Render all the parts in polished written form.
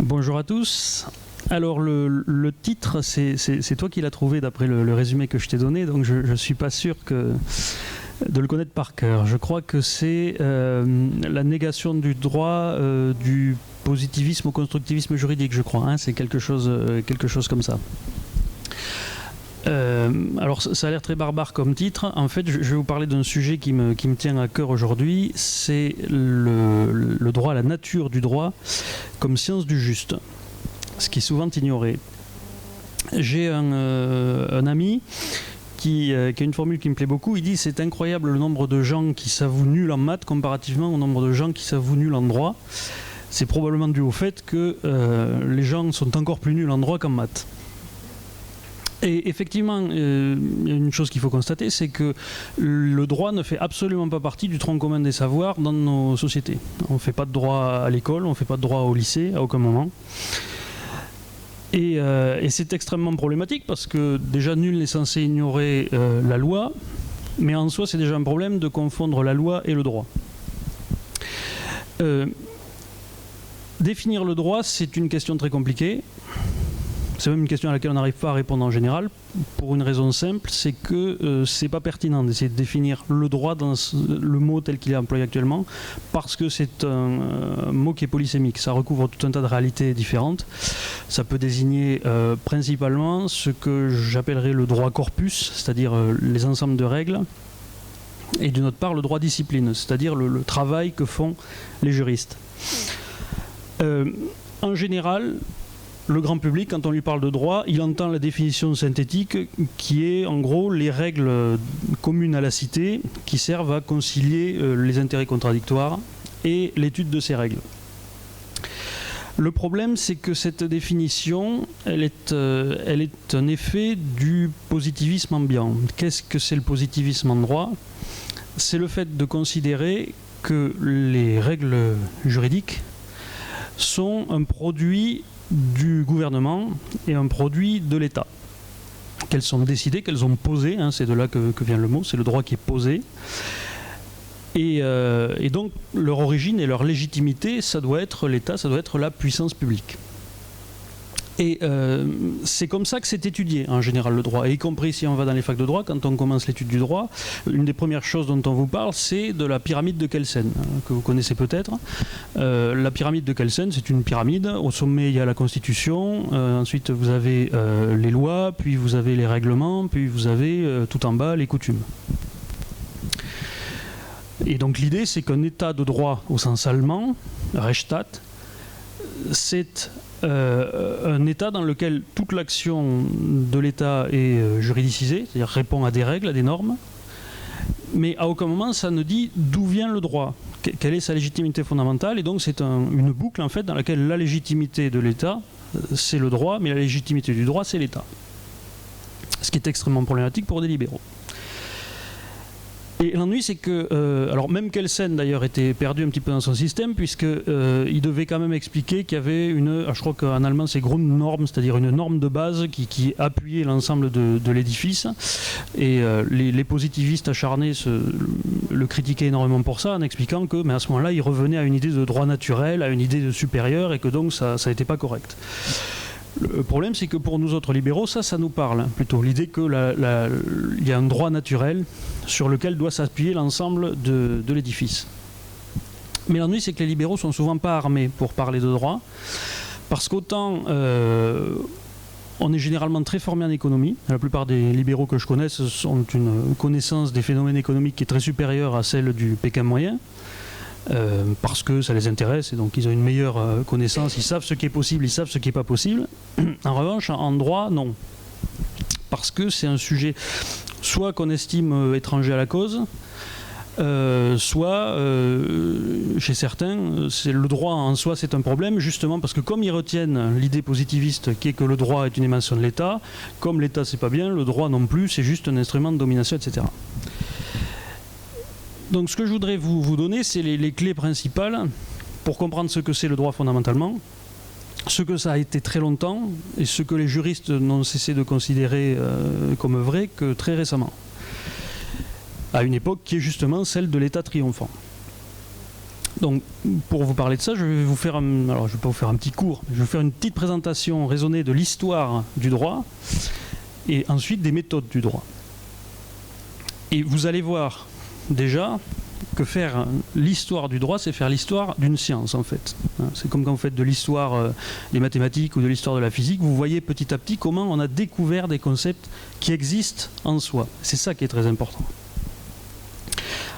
Bonjour à tous. Alors le titre, c'est toi qui l'as trouvé d'après le résumé que je t'ai donné, donc je ne suis pas sûr de le connaître par cœur. Je crois que c'est la négation du droit du positivisme au constructivisme juridique, je crois. Hein, c'est quelque chose comme ça. Alors ça a l'air très barbare comme titre. En fait, je vais vous parler d'un sujet qui me tient à cœur aujourd'hui. C'est le droit, la nature du droit comme science du juste, ce qui est souvent ignoré. J'ai un ami qui a une formule qui me plaît beaucoup. Il dit: c'est incroyable le nombre de gens qui s'avouent nuls en maths comparativement au nombre de gens qui s'avouent nuls en droit. C'est probablement dû au fait que les gens sont encore plus nuls en droit qu'en maths. Et effectivement, il y a une chose qu'il faut constater, c'est que le droit ne fait absolument pas partie du tronc commun des savoirs dans nos sociétés. On ne fait pas de droit à l'école, on ne fait pas de droit au lycée, à aucun moment. Et c'est extrêmement problématique parce que déjà nul n'est censé ignorer la loi, mais en soi c'est déjà un problème de confondre la loi et le droit. Définir le droit, c'est une question très compliquée. C'est même une question à laquelle on n'arrive pas à répondre en général, pour une raison simple, c'est que c'est pas pertinent d'essayer de définir le droit dans le mot tel qu'il est employé actuellement, parce que c'est un mot qui est polysémique, ça recouvre tout un tas de réalités différentes. Ça peut désigner principalement ce que j'appellerais le droit corpus, c'est-à-dire les ensembles de règles, et d'une autre part le droit discipline, c'est-à-dire le travail que font les juristes. En général, le grand public, quand on lui parle de droit, il entend la définition synthétique qui est en gros les règles communes à la cité qui servent à concilier les intérêts contradictoires et l'étude de ces règles. Le problème, c'est que cette définition, elle est un effet du positivisme ambiant. Qu'est-ce que c'est le positivisme en droit ? C'est le fait de considérer que les règles juridiques sont un produit du gouvernement et un produit de l'État. Qu'elles sont décidées, qu'elles ont posées, hein, c'est de là que vient le mot, c'est le droit qui est posé. Et donc leur origine et leur légitimité, ça doit être l'État, ça doit être la puissance publique. Et c'est comme ça que c'est étudié en général le droit, et y compris si on va dans les facs de droit, quand on commence l'étude du droit, une des premières choses dont on vous parle, c'est de la pyramide de Kelsen, que vous connaissez peut-être. La pyramide de Kelsen, c'est une pyramide, au sommet il y a la Constitution, ensuite vous avez les lois, puis vous avez les règlements, puis vous avez tout en bas les coutumes. Et donc l'idée, c'est qu'un état de droit au sens allemand, Rechtsstaat, c'est un état dans lequel toute l'action de l'État est juridicisée, c'est-à-dire répond à des règles, à des normes, mais à aucun moment ça ne dit d'où vient le droit, quelle est sa légitimité fondamentale, et donc c'est une boucle en fait dans laquelle la légitimité de l'État, c'est le droit, mais la légitimité du droit, c'est l'État. Ce qui est extrêmement problématique pour des libéraux. Et l'ennui, c'est que, alors même Kelsen d'ailleurs était perdu un petit peu dans son système, puisqu'il devait quand même expliquer qu'il y avait je crois qu'en allemand c'est Grundnorm, c'est-à-dire une norme de base qui appuyait l'ensemble de l'édifice. Et les positivistes acharnés le critiquaient énormément pour ça, en expliquant que, mais à ce moment-là, il revenait à une idée de droit naturel, à une idée de supérieur, et que donc ça n'était pas correct. Le problème, c'est que pour nous autres libéraux, ça nous parle, hein, plutôt. L'idée qu'il y a un droit naturel sur lequel doit s'appuyer l'ensemble de l'édifice. Mais l'ennui, c'est que les libéraux sont souvent pas armés pour parler de droit, parce qu'autant on est généralement très formé en économie. La plupart des libéraux que je connaisse ont une connaissance des phénomènes économiques qui est très supérieure à celle du Pékin moyen. Parce que ça les intéresse et donc ils ont une meilleure connaissance, ils savent ce qui est possible, ils savent ce qui n'est pas possible. En revanche, en droit, non. Parce que c'est un sujet soit qu'on estime étranger à la cause, soit, chez certains, le droit en soi c'est un problème, justement parce que comme ils retiennent l'idée positiviste qui est que le droit est une émanation de l'État, comme l'État c'est pas bien, le droit non plus, c'est juste un instrument de domination, etc. Donc ce que je voudrais vous donner, c'est les clés principales pour comprendre ce que c'est le droit fondamentalement, ce que ça a été très longtemps et ce que les juristes n'ont cessé de considérer comme vrai que très récemment, à une époque qui est justement celle de l'État triomphant. Donc, pour vous parler de ça, je vais vous faire alors je vais pas vous faire un petit cours, je vais vous faire une petite présentation raisonnée de l'histoire du droit et ensuite des méthodes du droit. Et vous allez voir déjà que faire l'histoire du droit, c'est faire l'histoire d'une science en fait. C'est comme quand vous faites de l'histoire des mathématiques ou de l'histoire de la physique, vous voyez petit à petit comment on a découvert des concepts qui existent en soi. C'est ça qui est très important.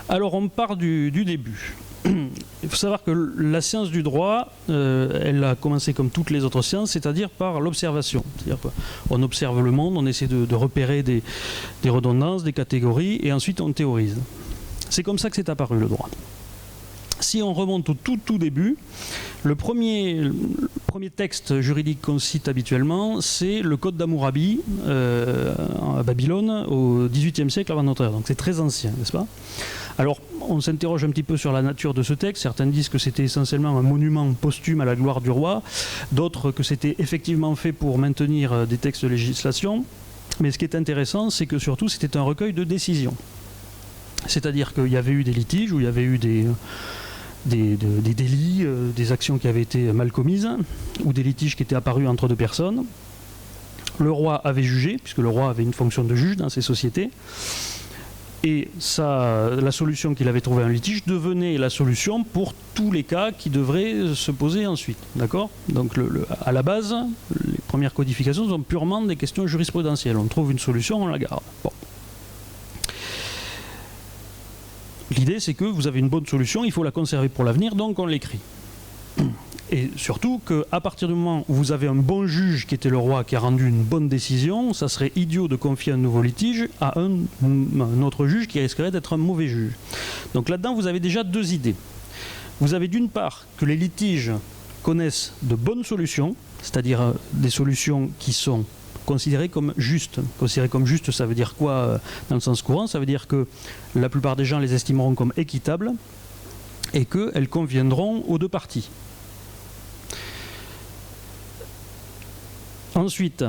Alors on part du début. Il faut savoir que la science du droit, elle a commencé comme toutes les autres sciences, c'est-à-dire par l'observation. C'est-à-dire qu'on observe le monde, on essaie de repérer des redondances, des catégories, et ensuite on théorise. C'est comme ça que c'est apparu le droit. Si on remonte au tout début, le premier texte juridique qu'on cite habituellement, c'est le Code d'Hammurabi à Babylone au XVIIIe siècle avant notre ère. Donc c'est très ancien, n'est-ce pas? Alors on s'interroge un petit peu sur la nature de ce texte. Certains disent que c'était essentiellement un monument posthume à la gloire du roi, d'autres que c'était effectivement fait pour maintenir des textes de législation. Mais ce qui est intéressant, c'est que surtout c'était un recueil de décisions. C'est-à-dire qu'il y avait eu des litiges, où il y avait eu des délits, des actions qui avaient été mal commises, ou des litiges qui étaient apparus entre deux personnes. Le roi avait jugé, puisque le roi avait une fonction de juge dans ces sociétés, et la solution qu'il avait trouvée en litige devenait la solution pour tous les cas qui devraient se poser ensuite. D'accord ? Donc à la base, les premières codifications sont purement des questions jurisprudentielles. On trouve une solution, on la garde. Bon. L'idée, c'est que vous avez une bonne solution, il faut la conserver pour l'avenir, donc on l'écrit. Et surtout qu'à partir du moment où vous avez un bon juge, qui était le roi, qui a rendu une bonne décision, ça serait idiot de confier un nouveau litige à un autre juge qui risquerait d'être un mauvais juge. Donc là-dedans, vous avez déjà deux idées. Vous avez d'une part que les litiges connaissent de bonnes solutions, c'est-à-dire des solutions qui sont considérées comme justes. Considérées comme justes, ça veut dire quoi dans le sens courant? Ça veut dire que la plupart des gens les estimeront comme équitables et qu'elles conviendront aux deux parties. Ensuite,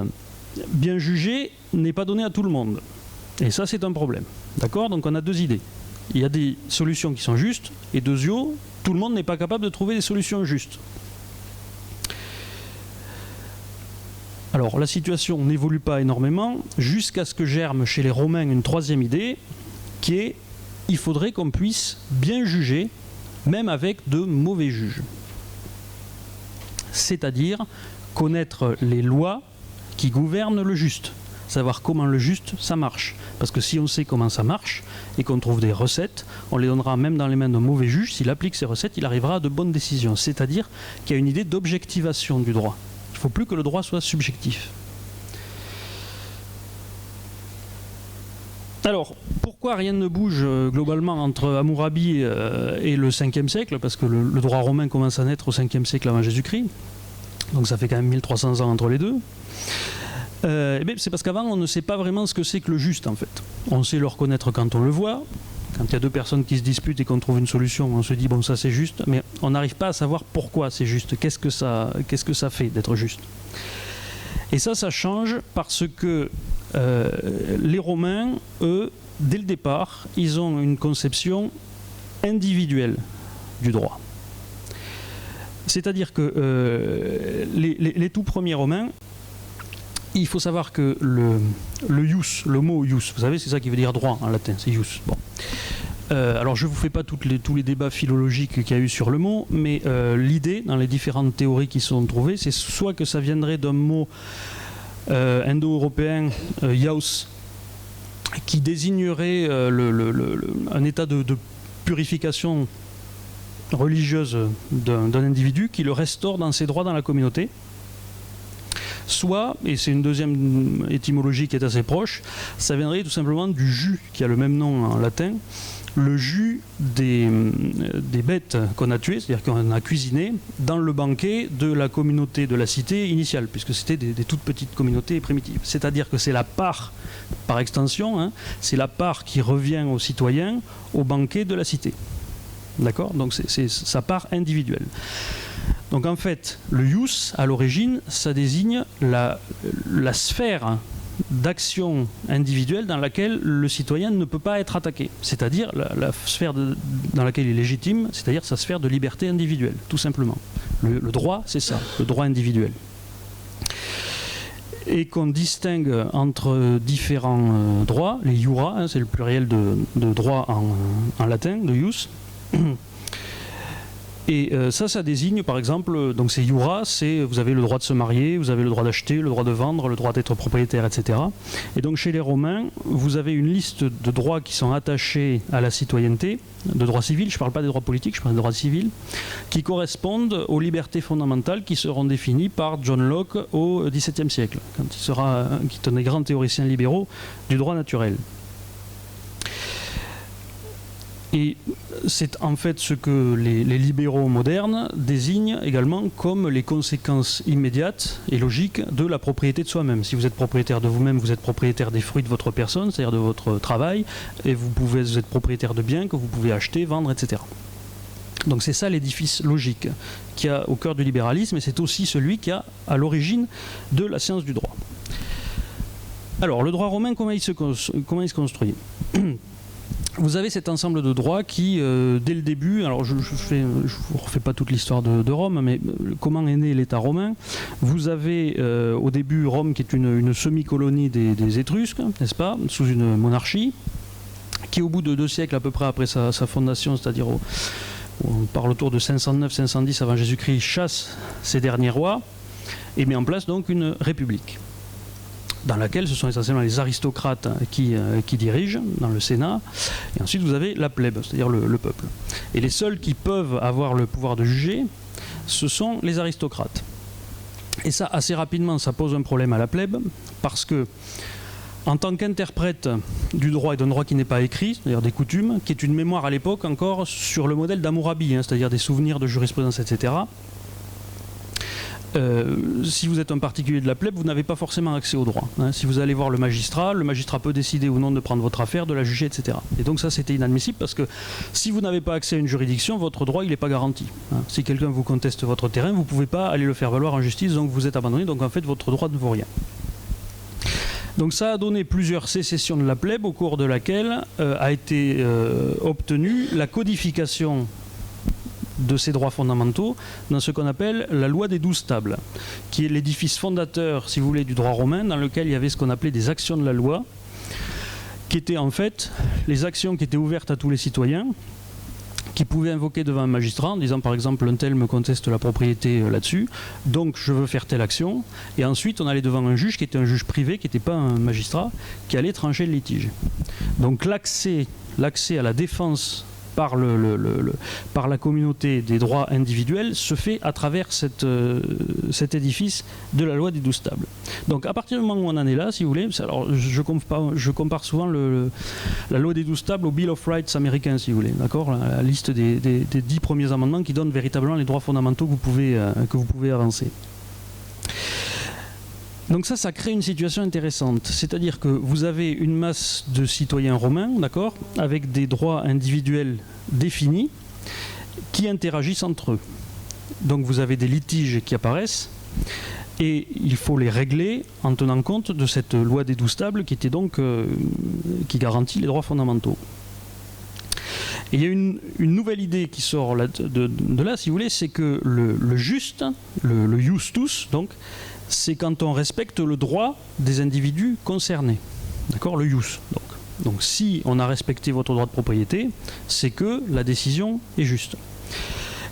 bien juger n'est pas donné à tout le monde. Et ça, c'est un problème. D'accord? Donc on a deux idées. Il y a des solutions qui sont justes, et deuxièmement, tout le monde n'est pas capable de trouver des solutions justes. Alors la situation n'évolue pas énormément jusqu'à ce que germe chez les Romains une troisième idée qui est il faudrait qu'on puisse bien juger même avec de mauvais juges. C'est-à-dire connaître les lois qui gouvernent le juste, savoir comment le juste ça marche. Parce que si on sait comment ça marche et qu'on trouve des recettes, on les donnera même dans les mains d'un mauvais juge, s'il applique ces recettes, il arrivera à de bonnes décisions. C'est-à-dire qu'il y a une idée d'objectivation du droit. Il ne faut plus que le droit soit subjectif. Alors, pourquoi rien ne bouge globalement entre Hammurabi et le 5e siècle? Parce que le droit romain commence à naître au 5e siècle avant Jésus-Christ. Donc ça fait quand même 1300 ans entre les deux. C'est parce qu'avant, on ne sait pas vraiment ce que c'est que le juste, en fait. On sait le reconnaître quand on le voit. Quand il y a deux personnes qui se disputent et qu'on trouve une solution, on se dit bon, ça c'est juste, mais on n'arrive pas à savoir pourquoi c'est juste, qu'est-ce que ça fait d'être juste. Et ça change parce que les Romains, eux, dès le départ, ils ont une conception individuelle du droit. C'est-à-dire que les tout premiers Romains, il faut savoir que le ius, le mot ius, vous savez, c'est ça qui veut dire droit en latin, c'est ius. Bon. Alors je ne vous fais pas tous les débats philologiques qu'il y a eu sur le mot, mais l'idée, dans les différentes théories qui sont trouvées, c'est soit que ça viendrait d'un mot indo-européen, ius, qui désignerait un état de purification religieuse d'un individu qui le restaure dans ses droits dans la communauté. Soit, et c'est une deuxième étymologie qui est assez proche, ça viendrait tout simplement du jus, qui a le même nom en latin, le jus des bêtes qu'on a tuées, c'est-à-dire qu'on a cuisiné, dans le banquet de la communauté de la cité initiale, puisque c'était des toutes petites communautés primitives. C'est-à-dire que c'est la part, par extension, hein, c'est la part qui revient aux citoyens au banquet de la cité. D'accord ? Donc c'est sa part individuelle. Donc en fait, le ius, à l'origine, ça désigne la sphère d'action individuelle dans laquelle le citoyen ne peut pas être attaqué. C'est-à-dire la sphère dans laquelle il est légitime, c'est-à-dire sa sphère de liberté individuelle, tout simplement. Le droit, c'est ça, le droit individuel. Et qu'on distingue entre différents droits, les iura, hein, c'est le pluriel de droit en latin, de ius. Et ça désigne par exemple, donc c'est iura, c'est vous avez le droit de se marier, vous avez le droit d'acheter, le droit de vendre, le droit d'être propriétaire, etc. Et donc chez les Romains, vous avez une liste de droits qui sont attachés à la citoyenneté, de droits civils, je ne parle pas des droits politiques, je parle des droits civils, qui correspondent aux libertés fondamentales qui seront définies par John Locke au XVIIe siècle, quand il sera, qui est un des grands théoriciens libéraux du droit naturel. Et c'est en fait ce que les libéraux modernes désignent également comme les conséquences immédiates et logiques de la propriété de soi-même. Si vous êtes propriétaire de vous-même, vous êtes propriétaire des fruits de votre personne, c'est-à-dire de votre travail, et vous êtes propriétaire de biens que vous pouvez acheter, vendre, etc. Donc c'est ça l'édifice logique qui a au cœur du libéralisme, et c'est aussi celui qui a à l'origine de la science du droit. Alors, le droit romain, comment il se construit ? Vous avez cet ensemble de droits qui, dès le début, alors je ne vous refais pas toute l'histoire de Rome, mais comment est né l'État romain. Vous avez au début Rome qui est une semi-colonie des Étrusques, n'est-ce pas, sous une monarchie, qui au bout de 2 siècles à peu près après sa fondation, c'est-à-dire on parle autour de 509-510 avant Jésus-Christ, chasse ses derniers rois et met en place donc une république, dans laquelle ce sont essentiellement les aristocrates qui dirigent, dans le Sénat, et ensuite vous avez la plèbe, c'est-à-dire le peuple. Et les seuls qui peuvent avoir le pouvoir de juger, ce sont les aristocrates. Et ça, assez rapidement, ça pose un problème à la plèbe, parce que, en tant qu'interprète du droit et d'un droit qui n'est pas écrit, c'est-à-dire des coutumes, qui est une mémoire à l'époque encore sur le modèle d'Hammurabi, c'est-à-dire des souvenirs de jurisprudence, etc., si vous êtes un particulier de la plèbe, vous n'avez pas forcément accès au droit. Si vous allez voir le magistrat peut décider ou non de prendre votre affaire, de la juger, etc. Et donc ça, c'était inadmissible parce que si vous n'avez pas accès à une juridiction, votre droit, il n'est pas garanti. Si quelqu'un vous conteste votre terrain, vous ne pouvez pas aller le faire valoir en justice, donc vous êtes abandonné, donc en fait, votre droit ne vaut rien. Donc ça a donné plusieurs sécessions de la plèbe, au cours de laquelle a été obtenue la codification de ces droits fondamentaux dans ce qu'on appelle la loi des 12 tables, qui est l'édifice fondateur, si vous voulez, du droit romain, dans lequel il y avait ce qu'on appelait des actions de la loi, qui étaient en fait les actions qui étaient ouvertes à tous les citoyens, qui pouvaient invoquer devant un magistrat en disant par exemple un tel me conteste la propriété là-dessus, donc je veux faire telle action, et ensuite on allait devant un juge qui était un juge privé, qui n'était pas un magistrat, qui allait trancher le litige. Donc l'accès à la défense par la communauté des droits individuels se fait à travers cet édifice de la loi des 12 tables. Donc à partir du moment où on en est là, si vous voulez, alors je compare souvent la loi des 12 tables au Bill of Rights américain, si vous voulez, d'accord, la liste des 10 premiers amendements qui donnent véritablement les droits fondamentaux que vous pouvez avancer. Donc ça crée une situation intéressante. C'est-à-dire que vous avez une masse de citoyens romains, d'accord, avec des droits individuels définis qui interagissent entre eux. Donc vous avez des litiges qui apparaissent et il faut les régler en tenant compte de cette loi des 12 tables qui était donc qui garantit les droits fondamentaux. Et il y a une nouvelle idée qui sort de là, si vous voulez, c'est que le juste, le justus, donc, c'est quand on respecte le droit des individus concernés. D'accord, le jus. Donc si on a respecté votre droit de propriété, c'est que la décision est juste.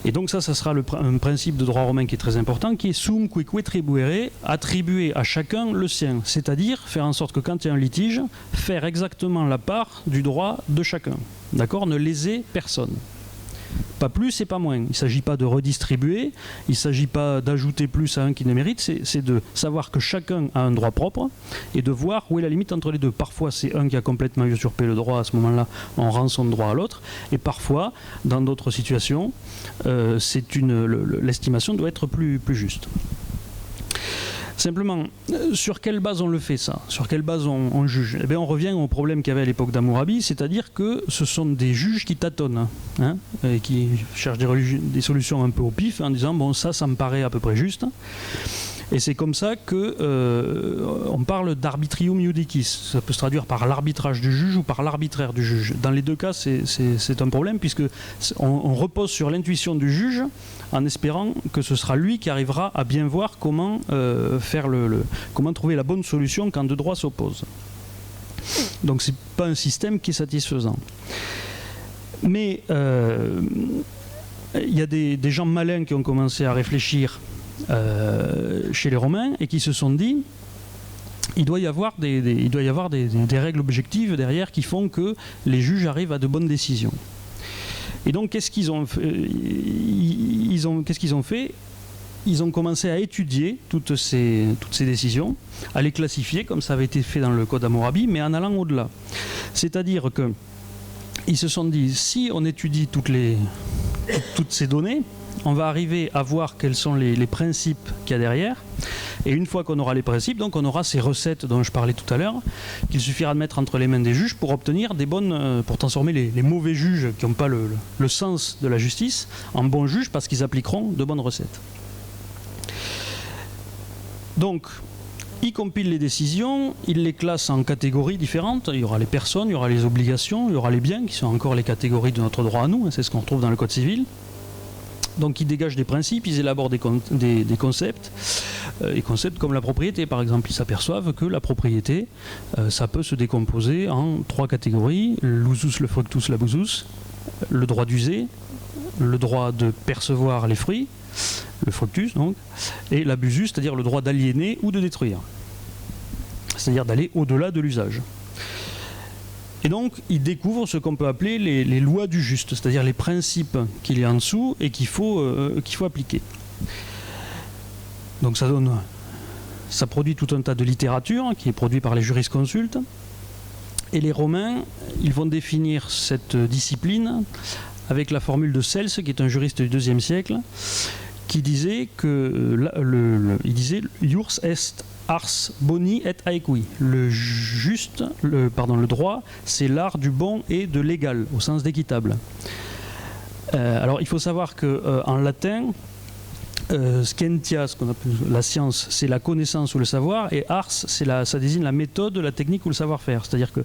Et donc ça sera un principe de droit romain qui est très important, qui est sum quique tribuere, attribuer à chacun le sien. C'est-à-dire faire en sorte que quand il y a un litige, faire exactement la part du droit de chacun. D'accord, ne léser personne. Pas plus et pas moins. Il ne s'agit pas de redistribuer, il ne s'agit pas d'ajouter plus à un qui ne mérite, c'est de savoir que chacun a un droit propre et de voir où est la limite entre les deux. Parfois, c'est un qui a complètement usurpé le droit, à ce moment-là, on rend son droit à l'autre. Et parfois, dans d'autres situations, l'estimation doit être plus juste. Simplement, sur quelle base on le fait ça ? Sur quelle base on juge ? Eh bien, on revient au problème qu'il y avait à l'époque d'Hammurabi, c'est-à-dire que ce sont des juges qui tâtonnent, et qui cherchent des solutions un peu au pif, en disant bon, ça me paraît à peu près juste. Et c'est comme ça qu'on parle d'arbitrium iudicis. Ça peut se traduire par l'arbitrage du juge ou par l'arbitraire du juge. Dans les deux cas, c'est un problème puisque on repose sur l'intuition du juge en espérant que ce sera lui qui arrivera à bien voir comment, comment trouver la bonne solution quand deux droits s'opposent. Donc c'est pas un système qui est satisfaisant. Mais il y a des gens malins qui ont commencé à réfléchir chez les Romains et qui se sont dit il doit y avoir des règles objectives derrière qui font que les juges arrivent à de bonnes décisions. Et donc qu'est-ce qu'ils ont fait? Ils ont commencé à étudier toutes ces décisions, à les classifier comme ça avait été fait dans le Code Hammurabi, mais en allant au-delà. C'est-à-dire qu'ils se sont dit, si on étudie toutes ces données, on va arriver à voir quels sont les principes qu'il y a derrière. Et une fois qu'on aura les principes, donc on aura ces recettes dont je parlais tout à l'heure, qu'il suffira de mettre entre les mains des juges pour obtenir pour transformer les mauvais juges qui n'ont pas le sens de la justice en bons juges parce qu'ils appliqueront de bonnes recettes. Donc, il compile les décisions, il les classe en catégories différentes. Il y aura les personnes, il y aura les obligations, il y aura les biens, qui sont encore les catégories de notre droit à nous, c'est ce qu'on retrouve dans le Code civil. Donc ils dégagent des principes, ils élaborent des concepts, et concepts comme la propriété par exemple. Ils s'aperçoivent que la propriété, ça peut se décomposer en 3 catégories, l'usus, le fructus, l'abusus, le droit d'user, le droit de percevoir les fruits, le fructus donc, et l'abusus, c'est-à-dire le droit d'aliéner ou de détruire, c'est-à-dire d'aller au-delà de l'usage. Et donc, il découvre ce qu'on peut appeler les lois du juste, c'est-à-dire les principes qu'il y a en dessous et qu'il faut appliquer. Donc ça produit tout un tas de littérature qui est produit par les jurisconsultes. Et les Romains, ils vont définir cette discipline avec la formule de Cels, qui est un juriste du IIe siècle, qui disait il disait « Iurs est ars boni et aequi ». Le droit, c'est l'art du bon et de l'égal, au sens d'équitable. Alors, il faut savoir qu'en latin, scientia, ce qu'on appelle la science, c'est la connaissance ou le savoir, et ars, ça désigne la méthode, la technique ou le savoir-faire. C'est-à-dire que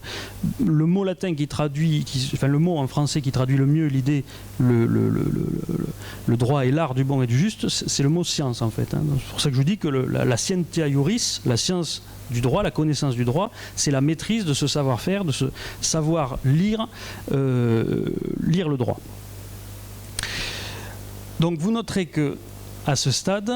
le mot latin le mot en français qui traduit le mieux l'idée, le droit et l'art du bon et du juste, c'est le mot science en fait. C'est pour ça que je vous dis que la scientia iuris, la science du droit, la connaissance du droit, c'est la maîtrise de ce savoir-faire, de ce savoir lire le droit. Donc vous noterez que à ce stade,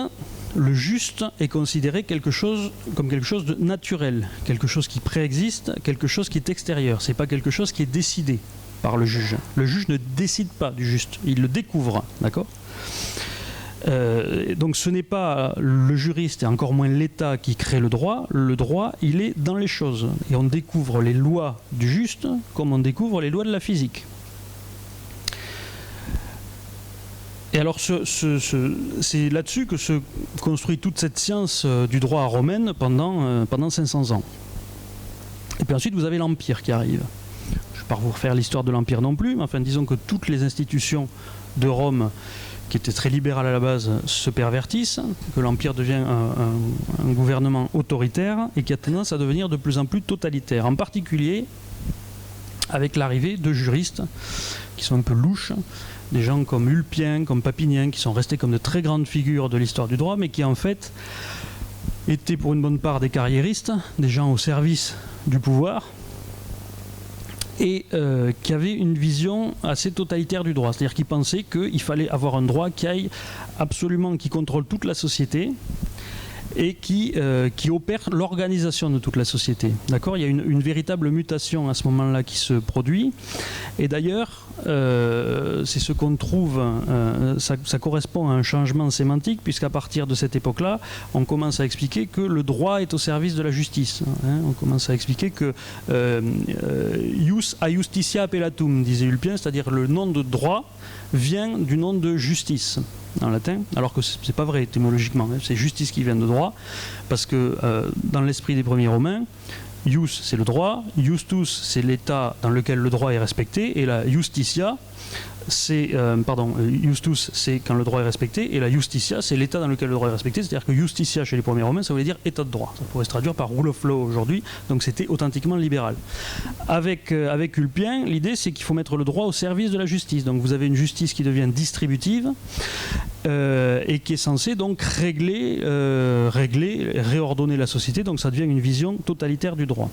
le juste est considéré comme quelque chose de naturel, quelque chose qui préexiste, quelque chose qui est extérieur. Ce n'est pas quelque chose qui est décidé par le juge. Le juge ne décide pas du juste, il le découvre, d'accord ? Donc ce n'est pas le juriste et encore moins l'État qui crée le droit, il est dans les choses. Et on découvre les lois du juste comme on découvre les lois de la physique. Et alors c'est là-dessus que se construit toute cette science du droit romaine pendant 500 ans. Et puis ensuite vous avez l'Empire qui arrive. Je ne vais pas vous refaire l'histoire de l'Empire non plus, mais enfin disons que toutes les institutions de Rome qui étaient très libérales à la base se pervertissent, que l'Empire devient un gouvernement autoritaire et qui a tendance à devenir de plus en plus totalitaire, en particulier avec l'arrivée de juristes qui sont un peu louches, des gens comme Ulpien, comme Papinien, qui sont restés comme de très grandes figures de l'histoire du droit, mais qui en fait étaient pour une bonne part des carriéristes, des gens au service du pouvoir, et qui avaient une vision assez totalitaire du droit. C'est-à-dire qu'ils pensaient qu'il fallait avoir un droit qui contrôle toute la société, et qui opère l'organisation de toute la société. D'accord ? Il y a une véritable mutation à ce moment-là qui se produit. Et d'ailleurs, c'est ce qu'on trouve, ça correspond à un changement sémantique, puisqu'à partir de cette époque-là, on commence à expliquer que le droit est au service de la justice. On commence à expliquer que ius a justitia appellatum, disait Ulpien, c'est-à-dire le nom de droit vient du nom de justice en latin, alors que c'est pas vrai étymologiquement, c'est justice qui vient de droit, parce que dans l'esprit des premiers Romains, Ius, c'est le droit, Justus, c'est l'état dans lequel le droit est respecté, et la Justitia, c'est Justus, c'est quand le droit est respecté, et la Justitia, c'est l'état dans lequel le droit est respecté, c'est-à-dire que Justitia chez les premiers Romains, ça voulait dire état de droit. Ça pourrait se traduire par rule of law aujourd'hui, donc c'était authentiquement libéral. Avec Ulpien, l'idée c'est qu'il faut mettre le droit au service de la justice. Donc vous avez une justice qui devient distributive et qui est censée donc régler, réordonner la société, donc ça devient une vision totalitaire du droit.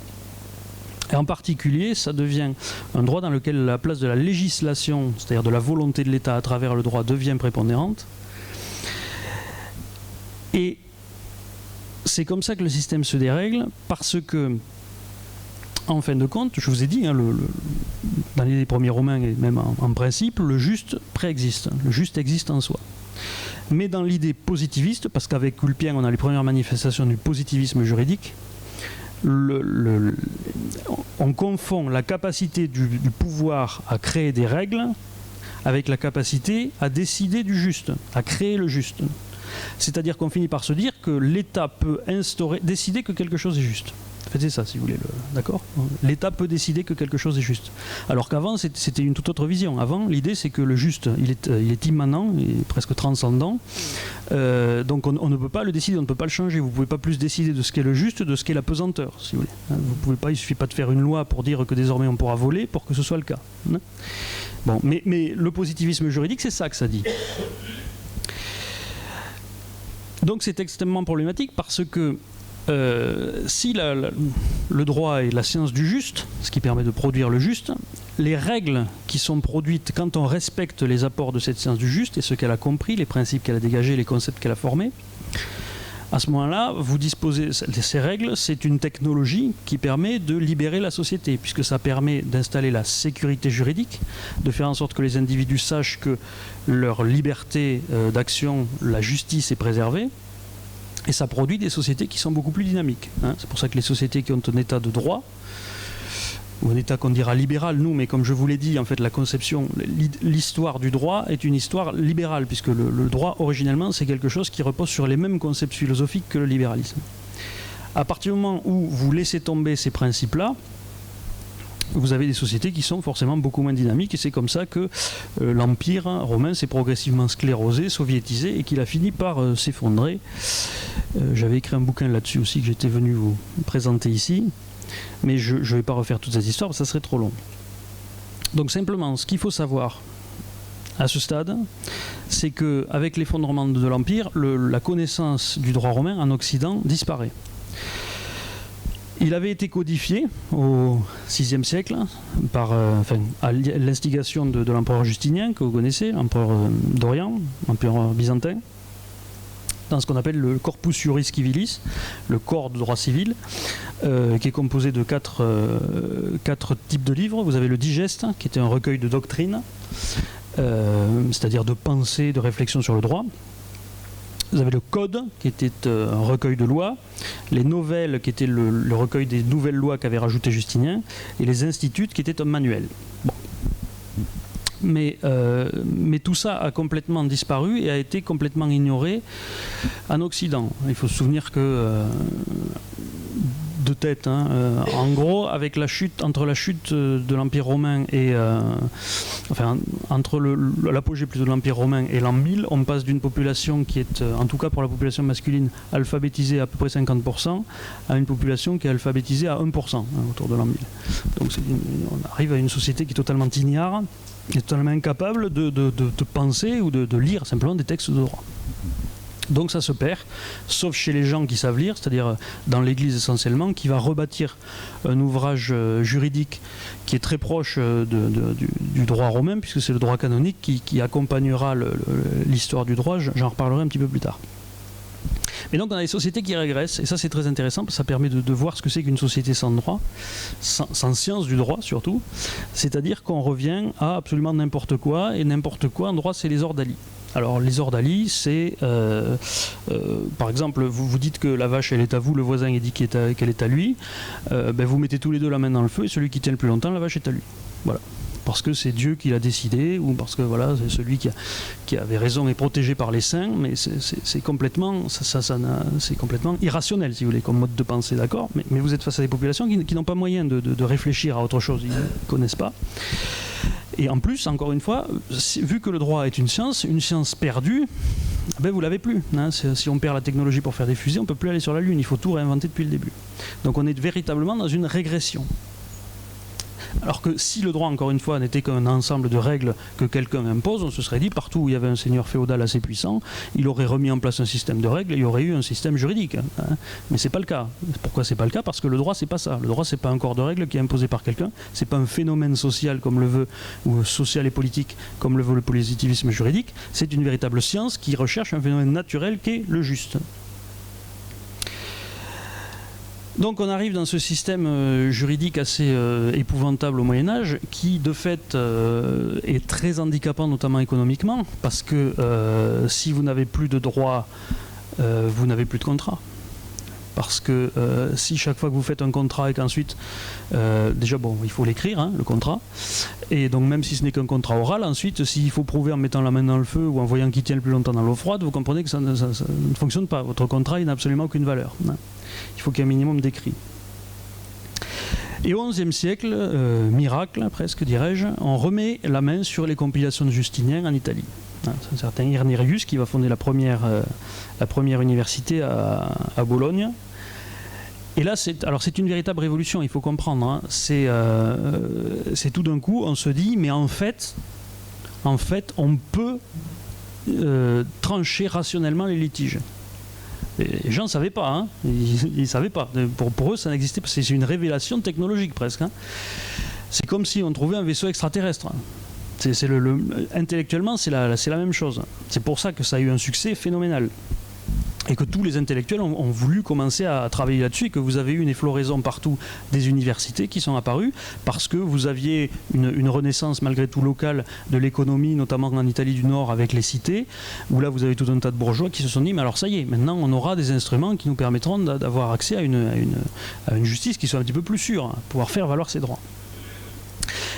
Et en particulier, ça devient un droit dans lequel la place de la législation, c'est-à-dire de la volonté de l'État à travers le droit, devient prépondérante. Et c'est comme ça que le système se dérègle, parce que, en fin de compte, je vous ai dit, dans les premiers Romains et même en principe, le juste préexiste, le juste existe en soi. Mais dans l'idée positiviste, parce qu'avec Ulpien, on a les premières manifestations du positivisme juridique, on confond la capacité du pouvoir à créer des règles avec la capacité à décider du juste, à créer le juste. C'est-à-dire qu'on finit par se dire que l'État peut décider que quelque chose est juste. C'est ça, si vous voulez, d'accord ? L'État peut décider que quelque chose est juste. Alors qu'avant, c'était une toute autre vision. Avant, l'idée, c'est que le juste, il est immanent, il est presque transcendant. Donc on ne peut pas le décider, on ne peut pas le changer. Vous ne pouvez pas plus décider de ce qu'est le juste, de ce qu'est la pesanteur, si vous voulez. Vous pouvez pas, il ne suffit pas de faire une loi pour dire que désormais on pourra voler pour que ce soit le cas. Bon, mais le positivisme juridique, c'est ça que ça dit. Donc c'est extrêmement problématique parce que si le droit est la science du juste, ce qui permet de produire le juste, les règles qui sont produites quand on respecte les apports de cette science du juste et ce qu'elle a compris, les principes qu'elle a dégagés, les concepts qu'elle a formés, à ce moment-là, vous disposez ces règles, c'est une technologie qui permet de libérer la société, puisque ça permet d'installer la sécurité juridique, de faire en sorte que les individus sachent que leur liberté d'action, la justice est préservée. Et ça produit des sociétés qui sont beaucoup plus dynamiques. C'est pour ça que les sociétés qui ont un état de droit, ou un état qu'on dira libéral, nous, mais comme je vous l'ai dit, en fait, la conception, l'histoire du droit est une histoire libérale, puisque le droit, originellement, c'est quelque chose qui repose sur les mêmes concepts philosophiques que le libéralisme. À partir du moment où vous laissez tomber ces principes-là, vous avez des sociétés qui sont forcément beaucoup moins dynamiques, et c'est comme ça que l'Empire romain s'est progressivement sclérosé, soviétisé, et qu'il a fini par s'effondrer. J'avais écrit un bouquin là-dessus aussi que j'étais venu vous présenter ici, mais je ne vais pas refaire toute cette histoire, ça serait trop long. Donc simplement, ce qu'il faut savoir à ce stade, c'est qu'avec l'effondrement de l'Empire, la connaissance du droit romain en Occident disparaît. Il avait été codifié au VIe siècle à l'instigation de l'empereur Justinien, que vous connaissez, l'empereur d'Orient, l'empereur byzantin, dans ce qu'on appelle le Corpus Juris Civilis, le corps de droit civil, qui est composé de quatre types de livres. Vous avez le Digeste, qui était un recueil de doctrines, c'est-à-dire de pensée, de réflexion sur le droit. Vous avez le Code, qui était un recueil de lois, les Novelles, qui était le recueil des nouvelles lois qu'avait rajouté Justinien, et les Instituts, qui était un manuel. Bon. Mais tout ça a complètement disparu et a été complètement ignoré en Occident. Il faut se souvenir que de tête, en gros, avec entre la chute de l'Empire romain et entre l'apogée plutôt de l'Empire romain et l'an 1000, on passe d'une population qui est, en tout cas pour la population masculine, alphabétisée à peu près 50%, à une population qui est alphabétisée à 1% autour de l'an 1000. Donc on arrive à une société qui est totalement ignare, qui est totalement incapable de penser ou de lire simplement des textes de droit. Donc ça se perd, sauf chez les gens qui savent lire, c'est-à-dire dans l'Église essentiellement, qui va rebâtir un ouvrage juridique qui est très proche du droit romain, puisque c'est le droit canonique qui accompagnera l'histoire du droit. J'en reparlerai un petit peu plus tard. Mais donc on a des sociétés qui régressent, et ça c'est très intéressant, parce que ça permet de voir ce que c'est qu'une société sans droit, sans science du droit surtout, c'est-à-dire qu'on revient à absolument n'importe quoi, et n'importe quoi en droit c'est les ordalies. Alors les ordalies, c'est par exemple, vous dites que la vache elle est à vous, le voisin il dit qu'elle est à lui, vous mettez tous les deux la main dans le feu et celui qui tient le plus longtemps, la vache est à lui. Voilà. parce que c'est Dieu qui l'a décidé, ou parce que voilà, c'est celui qui avait raison et protégé par les saints, mais c'est complètement, c'est complètement irrationnel, si vous voulez, comme mode de pensée, d'accord, mais vous êtes face à des populations qui n'ont pas moyen de réfléchir à autre chose, ils ne connaissent pas. Et en plus, encore une fois, vu que le droit est une science perdue, ben vous l'avez plus. Hein. Si on perd la technologie pour faire des fusées, on ne peut plus aller sur la Lune. Il faut tout réinventer depuis le début. Donc on est véritablement dans une régression. Alors que si le droit, encore une fois, n'était qu'un ensemble de règles que quelqu'un impose, on se serait dit, partout où il y avait un seigneur féodal assez puissant, il aurait remis en place un système de règles et il y aurait eu un système juridique. Hein. Mais c'est pas le cas. Pourquoi c'est pas le cas? Parce que le droit, c'est pas ça. Le droit, c'est pas un corps de règles qui est imposé par quelqu'un. C'est pas un phénomène social comme le veut, ou social et politique comme le veut le positivisme juridique. C'est une véritable science qui recherche un phénomène naturel qui est le juste. Donc on arrive dans ce système juridique assez épouvantable au Moyen-Âge qui de fait est très handicapant notamment économiquement parce que si vous n'avez plus de droit, vous n'avez plus de contrat. Parce que si chaque fois que vous faites un contrat et qu'ensuite, déjà bon, il faut l'écrire, hein, le contrat, et donc même si ce n'est qu'un contrat oral, ensuite s'il faut prouver en mettant la main dans le feu ou en voyant qu'il tient le plus longtemps dans l'eau froide, vous comprenez que ça ne fonctionne pas. Votre contrat il n'a absolument aucune valeur. Hein. Il faut qu'il y ait un minimum d'écrit. Et au XIe siècle, miracle presque dirais-je, on remet la main sur les compilations de Justinien en Italie. C'est un certain Irnerius qui va fonder la première université à Bologne. Et là, c'est une véritable révolution, il faut comprendre. Hein. C'est tout d'un coup, on se dit, mais en fait on peut trancher rationnellement les litiges. Les gens ne savaient pas, hein. Ils ne savaient pas. Pour eux, ça n'existait pas. C'est une révélation technologique presque. Hein. C'est comme si on trouvait un vaisseau extraterrestre. Intellectuellement, c'est la même chose. C'est pour ça que ça a eu un succès phénoménal. Et que tous les intellectuels ont voulu commencer à travailler là-dessus et que vous avez eu une effloraison partout des universités qui sont apparues parce que vous aviez une renaissance malgré tout locale de l'économie, notamment en Italie du Nord avec les cités, où là vous avez tout un tas de bourgeois qui se sont dit mais alors ça y est, maintenant on aura des instruments qui nous permettront d'avoir accès à une justice qui soit un petit peu plus sûre, hein, pouvoir faire valoir ses droits.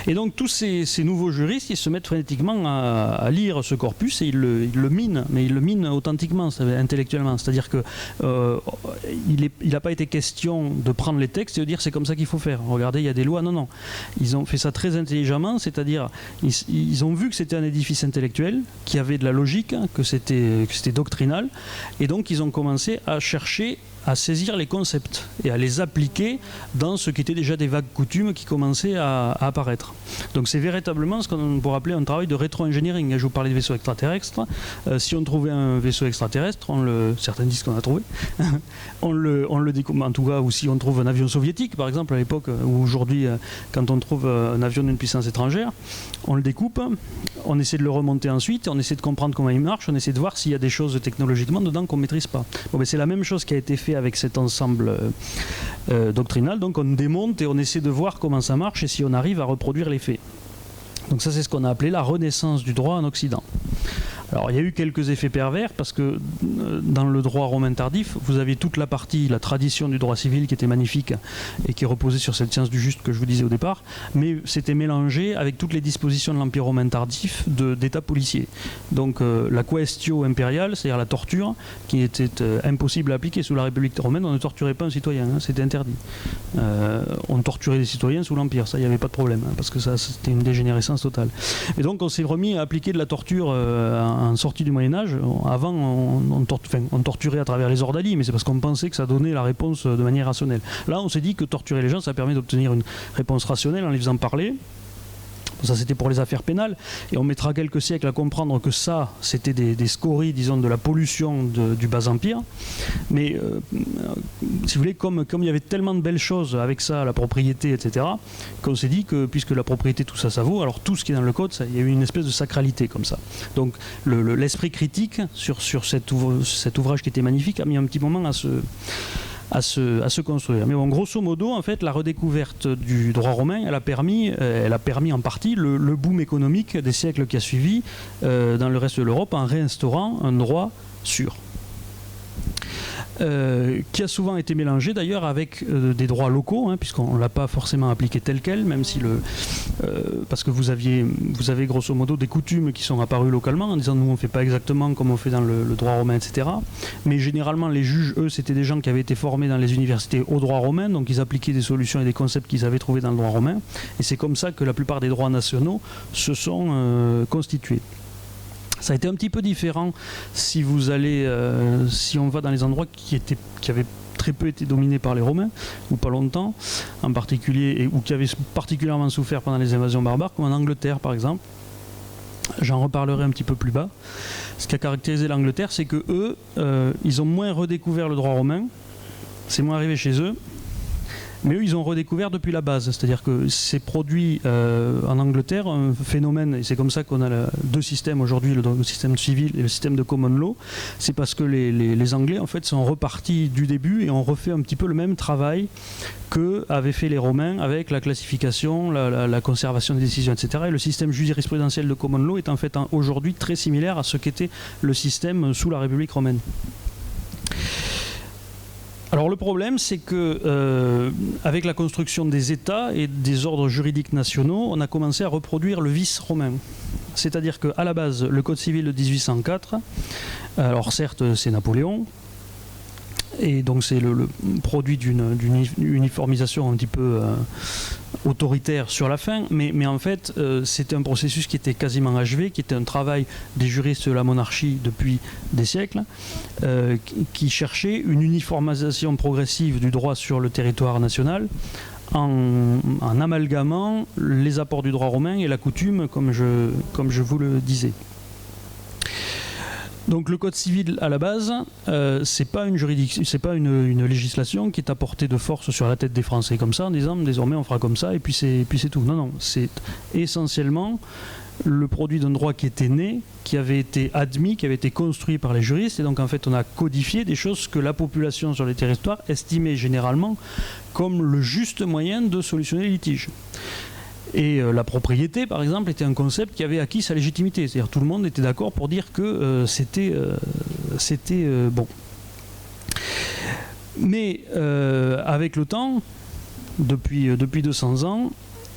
Et donc tous ces nouveaux juristes, ils se mettent frénétiquement à lire ce corpus et ils le minent, mais ils le minent authentiquement, intellectuellement. C'est-à-dire que il n'a pas été question de prendre les textes et de dire c'est comme ça qu'il faut faire. Regardez, il y a des lois. Non, non. Ils ont fait ça très intelligemment, c'est-à-dire ils ont vu que c'était un édifice intellectuel, qui avait de la logique, que c'était doctrinal, et donc ils ont commencé à chercher à saisir les concepts et à les appliquer dans ce qui était déjà des vagues coutumes qui commençaient à apparaître. Donc c'est véritablement ce qu'on pourrait appeler un travail de rétro-engineering. Je vous parlais de vaisseaux extraterrestres. Si on trouvait un vaisseau extraterrestre, certains disent qu'on a trouvé, on le découpe, en tout cas, ou si on trouve un avion soviétique, par exemple, à l'époque, ou aujourd'hui, quand on trouve un avion d'une puissance étrangère, on le découpe, on essaie de le remonter ensuite, on essaie de comprendre comment il marche, on essaie de voir s'il y a des choses technologiquement dedans qu'on ne maîtrise pas. Bon, c'est la même chose qui a été fait avec cet ensemble doctrinal, donc on démonte et on essaie de voir comment ça marche et si on arrive à reproduire les faits. Donc ça c'est ce qu'on a appelé la renaissance du droit en Occident. Alors il y a eu quelques effets pervers parce que dans le droit romain tardif, vous aviez toute la partie, la tradition du droit civil qui était magnifique et qui reposait sur cette science du juste que je vous disais au départ, mais c'était mélangé avec toutes les dispositions de l'Empire romain tardif d'état policier. Donc la quaestio impériale, c'est-à-dire la torture, qui était impossible à appliquer sous la République romaine, on ne torturait pas un citoyen, hein, c'était interdit. On torturait des citoyens sous l'Empire, ça il n'y avait pas de problème, hein, parce que ça c'était une dégénérescence totale. Et donc on s'est remis à appliquer de la torture en sortie du Moyen-Âge. Avant, on torturait à travers les ordalies, mais c'est parce qu'on pensait que ça donnait la réponse de manière rationnelle. Là, on s'est dit que torturer les gens, ça permet d'obtenir une réponse rationnelle en les faisant parler. Ça, c'était pour les affaires pénales. Et on mettra quelques siècles à comprendre que ça, c'était des scories, disons, de la pollution du Bas-Empire. Mais, si vous voulez, comme il y avait tellement de belles choses avec ça, la propriété, etc., qu'on s'est dit que, puisque la propriété, tout ça, ça vaut, alors tout ce qui est dans le code, il y a eu une espèce de sacralité comme ça. Donc, l'esprit critique sur cet ouvrage qui était magnifique a mis un petit moment à se construire. Mais bon, grosso modo, en fait, la redécouverte du droit romain, elle a permis en partie le boom économique des siècles qui a suivi dans le reste de l'Europe en réinstaurant un droit sûr. qui a souvent été mélangé d'ailleurs avec des droits locaux, hein, puisqu'on ne l'a pas forcément appliqué tel quel, même si parce que vous avez grosso modo des coutumes qui sont apparues localement en disant nous on ne fait pas exactement comme on fait dans le droit romain, etc. Mais généralement les juges, eux, c'était des gens qui avaient été formés dans les universités au droit romain, donc ils appliquaient des solutions et des concepts qu'ils avaient trouvés dans le droit romain, et c'est comme ça que la plupart des droits nationaux se sont constitués. Ça a été un petit peu différent si vous allez, si on va dans les endroits qui avaient très peu été dominés par les Romains, ou pas longtemps, en particulier, ou qui avaient particulièrement souffert pendant les invasions barbares, comme en Angleterre par exemple. J'en reparlerai un petit peu plus bas. Ce qui a caractérisé l'Angleterre, c'est que eux, ils ont moins redécouvert le droit romain, c'est moins arrivé chez eux, mais eux, ils ont redécouvert depuis la base. C'est-à-dire que c'est produit en Angleterre un phénomène, et c'est comme ça qu'on a deux systèmes aujourd'hui, le système civil et le système de common law. C'est parce que les Anglais, en fait, sont repartis du début et ont refait un petit peu le même travail que avaient fait les Romains avec la classification, la conservation des décisions, etc. Et le système jurisprudentiel de common law est en fait aujourd'hui très similaire à ce qu'était le système sous la République romaine. Alors le problème, c'est que avec la construction des États et des ordres juridiques nationaux, on a commencé à reproduire le vice romain. C'est-à-dire qu'à la base, le Code civil de 1804, alors certes c'est Napoléon, et donc c'est le produit d'une uniformisation un petit peu autoritaire sur la fin, mais en fait c'était un processus qui était quasiment achevé, qui était un travail des juristes de la monarchie depuis des siècles, qui cherchait une uniformisation progressive du droit sur le territoire national en amalgamant les apports du droit romain et la coutume, comme je vous le disais. Donc le code civil à la base, c'est pas une législation qui est apportée de force sur la tête des Français comme ça en disant désormais on fera comme ça et puis c'est tout. Non, c'est essentiellement le produit d'un droit qui était né, qui avait été admis, qui avait été construit par les juristes, et donc en fait on a codifié des choses que la population sur les territoires estimait généralement comme le juste moyen de solutionner les litiges. Et la propriété, par exemple, était un concept qui avait acquis sa légitimité. C'est-à-dire tout le monde était d'accord pour dire que c'était bon. Mais avec le temps, depuis 200 ans,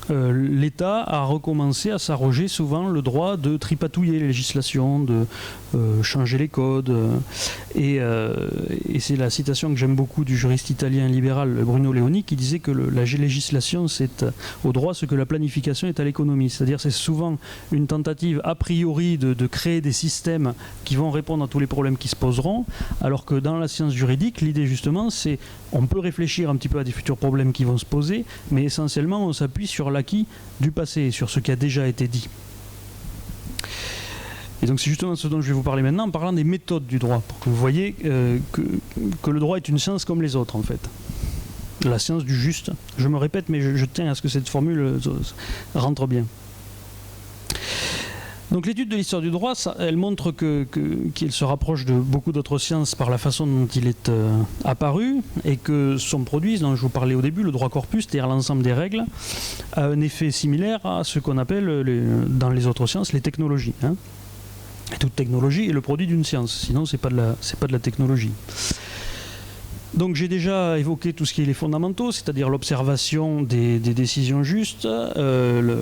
l'État a recommencé à s'arroger souvent le droit de tripatouiller les législations, de changer les codes. Et c'est la citation que j'aime beaucoup du juriste italien libéral Bruno Leoni qui disait que la législation c'est au droit ce que la planification est à l'économie. C'est-à-dire c'est souvent une tentative a priori de créer des systèmes qui vont répondre à tous les problèmes qui se poseront, alors que dans la science juridique, l'idée justement c'est on peut réfléchir un petit peu à des futurs problèmes qui vont se poser, mais essentiellement on s'appuie sur l'acquis du passé, sur ce qui a déjà été dit. Et donc c'est justement ce dont je vais vous parler maintenant en parlant des méthodes du droit, pour que vous voyez que le droit est une science comme les autres en fait. La science du juste. Je me répète, mais je tiens à ce que cette formule rentre bien. Donc l'étude de l'histoire du droit, elle montre qu'il se rapproche de beaucoup d'autres sciences par la façon dont il est apparu, et que son produit, dont je vous parlais au début, le droit corpus, c'est-à-dire l'ensemble des règles, a un effet similaire à ce qu'on appelle dans les autres sciences les technologies. Hein. Et toute technologie est le produit d'une science, sinon c'est pas de la technologie. Donc j'ai déjà évoqué tout ce qui est les fondamentaux, c'est-à-dire l'observation des décisions justes, le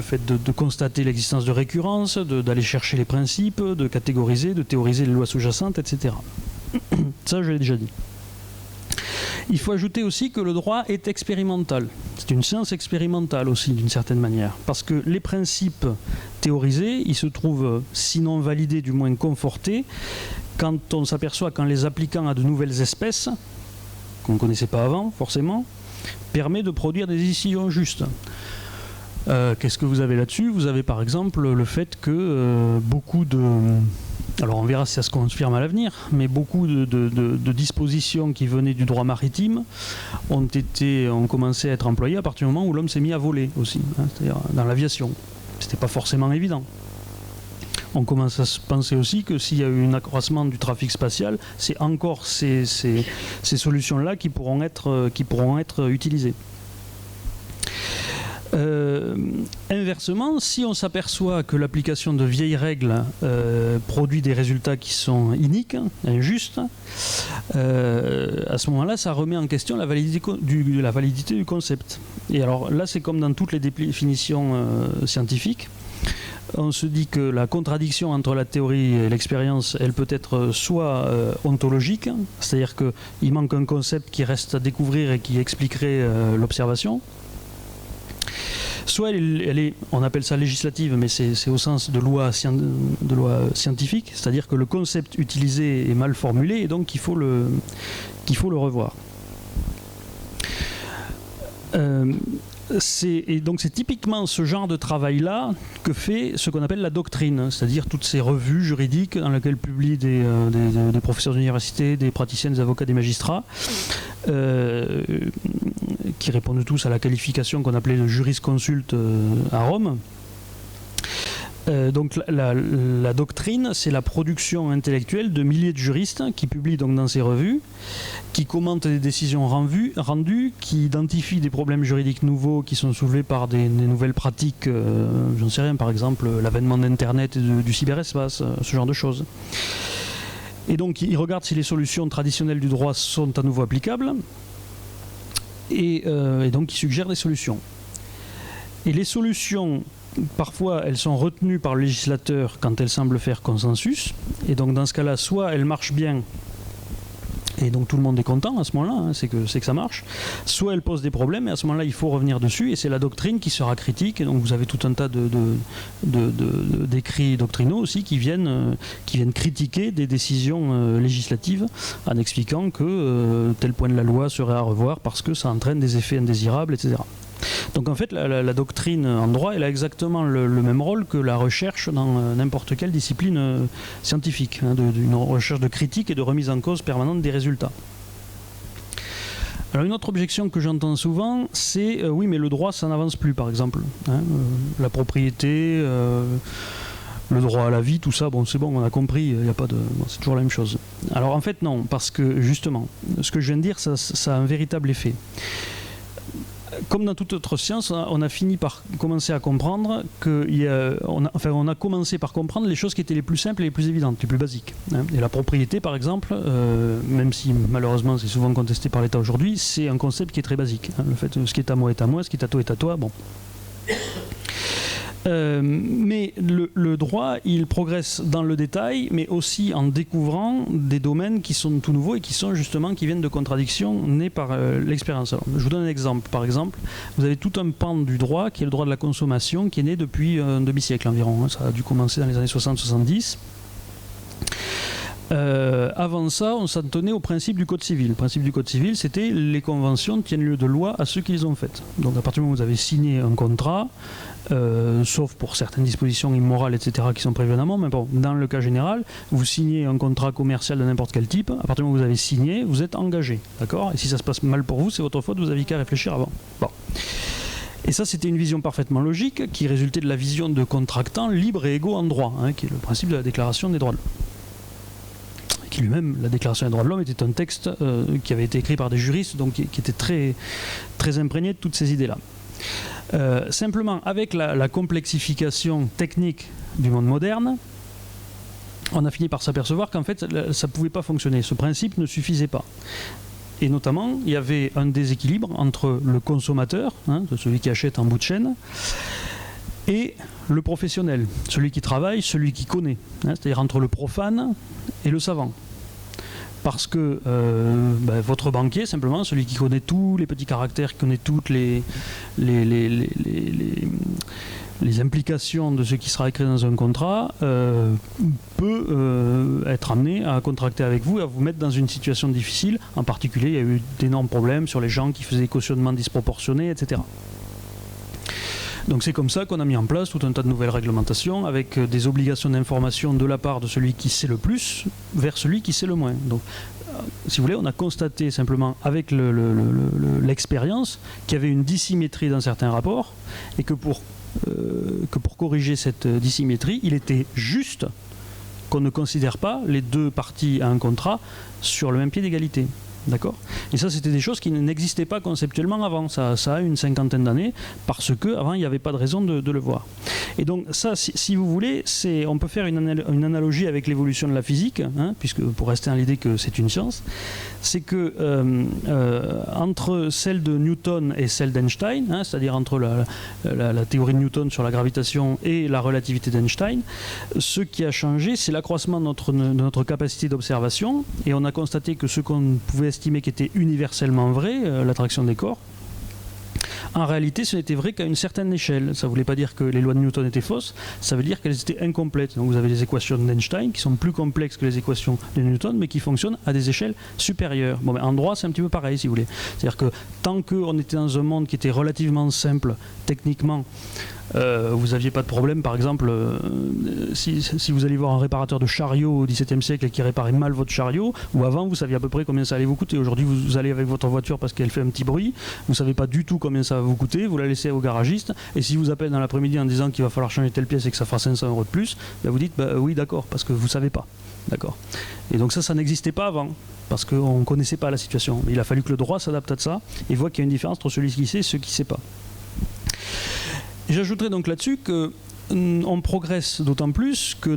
fait de constater l'existence de récurrence, d'aller chercher les principes, de catégoriser, de théoriser les lois sous-jacentes, etc. Ça, je l'ai déjà dit. Il faut ajouter aussi que le droit est expérimental. C'est une science expérimentale aussi, d'une certaine manière. Parce que les principes théorisés, ils se trouvent, sinon validés, du moins confortés, quand on s'aperçoit qu'en les appliquant à de nouvelles espèces, qu'on ne connaissait pas avant, forcément, permet de produire des décisions justes. Qu'est-ce que vous avez là-dessus? Vous avez par exemple le fait que beaucoup de... Alors on verra si ça se confirme à l'avenir, mais beaucoup de dispositions qui venaient du droit maritime ont commencé à être employées à partir du moment où l'homme s'est mis à voler aussi, hein, c'est-à-dire dans l'aviation. C'était pas forcément évident. On commence à se penser aussi que s'il y a eu un accroissement du trafic spatial, c'est encore ces solutions-là qui pourront être utilisées. inversement, si on s'aperçoit que l'application de vieilles règles produit des résultats qui sont iniques, injustes, à ce moment-là, ça remet en question la validité du concept. Et alors là, c'est comme dans toutes les définitions scientifiques. On se dit que la contradiction entre la théorie et l'expérience, elle peut être soit ontologique, c'est-à-dire qu'il manque un concept qui reste à découvrir et qui expliquerait l'observation, soit elle est, on appelle ça législative, mais c'est au sens de loi scientifique, c'est-à-dire que le concept utilisé est mal formulé et donc qu'il faut le revoir. Et donc c'est typiquement ce genre de travail-là que fait ce qu'on appelle la doctrine, c'est-à-dire toutes ces revues juridiques dans lesquelles publient des professeurs d'université, des praticiens, des avocats, des magistrats, qui répondent tous à la qualification qu'on appelait le jurisconsulte à Rome. Donc la doctrine, c'est la production intellectuelle de milliers de juristes qui publient donc dans ces revues, qui commentent des décisions rendues, qui identifient des problèmes juridiques nouveaux qui sont soulevés par des nouvelles pratiques, j'en sais rien, par exemple l'avènement d'Internet et du cyberespace, ce genre de choses. Et donc ils regardent si les solutions traditionnelles du droit sont à nouveau applicables, et donc ils suggèrent des solutions. Et les solutions, parfois, elles sont retenues par le législateur quand elles semblent faire consensus. Et donc, dans ce cas-là, soit elles marchent bien, et donc tout le monde est content à ce moment-là, c'est que ça marche. Soit elles posent des problèmes, et à ce moment-là, il faut revenir dessus. Et c'est la doctrine qui sera critique. Et donc, vous avez tout un tas d'écrits doctrinaux aussi qui viennent critiquer des décisions législatives en expliquant que tel point de la loi serait à revoir parce que ça entraîne des effets indésirables, etc. Donc en fait, la doctrine en droit, elle a exactement le même rôle que la recherche dans n'importe quelle discipline scientifique, d'une recherche de critique et de remise en cause permanente des résultats. Alors une autre objection que j'entends souvent, c'est oui, mais le droit, ça n'avance plus, par exemple. La propriété, le droit à la vie, tout ça, bon, c'est bon, on a compris, il n'y a pas de, bon, c'est toujours la même chose. Alors en fait, non, parce que justement, ce que je viens de dire, ça a un véritable effet. Comme dans toute autre science, on a fini par commencer à comprendre on a commencé par comprendre les choses qui étaient les plus simples et les plus évidentes, les plus basiques. Et la propriété, par exemple, même si malheureusement c'est souvent contesté par l'État aujourd'hui, c'est un concept qui est très basique. Le fait que ce qui est à moi est à moi, ce qui est à toi est à toi, bon. Mais le droit, il progresse dans le détail, mais aussi en découvrant des domaines qui sont tout nouveaux et qui viennent de contradictions nées par l'expérience. Alors, je vous donne un exemple. Par exemple, vous avez tout un pan du droit qui est le droit de la consommation, qui est né depuis un demi-siècle environ. Ça a dû commencer dans les années 60-70. Avant ça, on s'en tenait au principe du Code civil. Le principe du Code civil, c'était les conventions tiennent lieu de loi à ceux qui les ont faites. Donc à partir du moment où vous avez signé un contrat, sauf pour certaines dispositions immorales, etc., qui sont prévues en amont, mais bon, dans le cas général, vous signez un contrat commercial de n'importe quel type, à partir du moment où vous avez signé, vous êtes engagé, d'accord ? Et si ça se passe mal pour vous, c'est votre faute, vous aviez qu'à réfléchir avant. Bon. Et ça, c'était une vision parfaitement logique, qui résultait de la vision de contractants libres et égaux en droit, qui est le principe de la Déclaration des droits de l'homme. Qui lui-même, la Déclaration des droits de l'homme, était un texte qui avait été écrit par des juristes, donc qui était très, très imprégné de toutes ces idées-là. Simplement, avec la complexification technique du monde moderne, on a fini par s'apercevoir qu'en fait, ça ne pouvait pas fonctionner. Ce principe ne suffisait pas. Et notamment, il y avait un déséquilibre entre le consommateur, celui qui achète en bout de chaîne, et le professionnel, celui qui travaille, celui qui connaît, c'est-à-dire entre le profane et le savant. Parce que votre banquier, simplement, celui qui connaît tous les petits caractères, qui connaît toutes les implications de ce qui sera écrit dans un contrat, peut être amené à contracter avec vous et à vous mettre dans une situation difficile. En particulier, il y a eu d'énormes problèmes sur les gens qui faisaient des cautionnements disproportionnés, etc. Donc c'est comme ça qu'on a mis en place tout un tas de nouvelles réglementations avec des obligations d'information de la part de celui qui sait le plus vers celui qui sait le moins. Donc, si vous voulez, on a constaté simplement avec l'expérience qu'il y avait une dissymétrie dans certains rapports et que pour corriger cette dissymétrie, il était juste qu'on ne considère pas les deux parties à un contrat sur le même pied d'égalité. D'accord ? Et ça, c'était des choses qui n'existaient pas conceptuellement avant. Ça a une cinquantaine d'années, parce qu'avant, il n'y avait pas de raison de le voir. Et donc ça, si vous voulez, on peut faire une analogie avec l'évolution de la physique, hein, puisque pour rester dans l'idée que c'est une science, c'est que entre celle de Newton et celle d'Einstein, hein, c'est-à-dire entre la théorie de Newton sur la gravitation et la relativité d'Einstein, ce qui a changé, c'est l'accroissement de notre capacité d'observation, et on a constaté que ce qu'on pouvait estimer qui était universellement vrai, l'attraction des corps, en réalité, ce n'était vrai qu'à une certaine échelle. Ça ne voulait pas dire que les lois de Newton étaient fausses, ça veut dire qu'elles étaient incomplètes. Donc vous avez les équations d'Einstein qui sont plus complexes que les équations de Newton, mais qui fonctionnent à des échelles supérieures. Bon, mais en droit, c'est un petit peu pareil, si vous voulez. C'est-à-dire que tant qu'on était dans un monde qui était relativement simple, techniquement, vous n'aviez pas de problème. Par exemple, si vous allez voir un réparateur de chariot au XVIIe siècle et qui réparait mal votre chariot, ou avant, vous saviez à peu près combien ça allait vous coûter. Aujourd'hui, vous allez avec votre voiture parce qu'elle fait un petit bruit, vous ne savez pas du tout combien ça va vous coûter, vous la laissez au garagiste, et si vous appelez dans l'après-midi en disant qu'il va falloir changer telle pièce et que ça fera 500 € de plus, ben vous dites oui, d'accord, parce que vous ne savez pas. D'accord. Et donc ça n'existait pas avant, parce qu'on ne connaissait pas la situation. Mais il a fallu que le droit s'adapte à ça et voit qu'il y a une différence entre celui qui sait et ceux qui ne sait pas. Et j'ajouterais donc là-dessus que on progresse d'autant plus que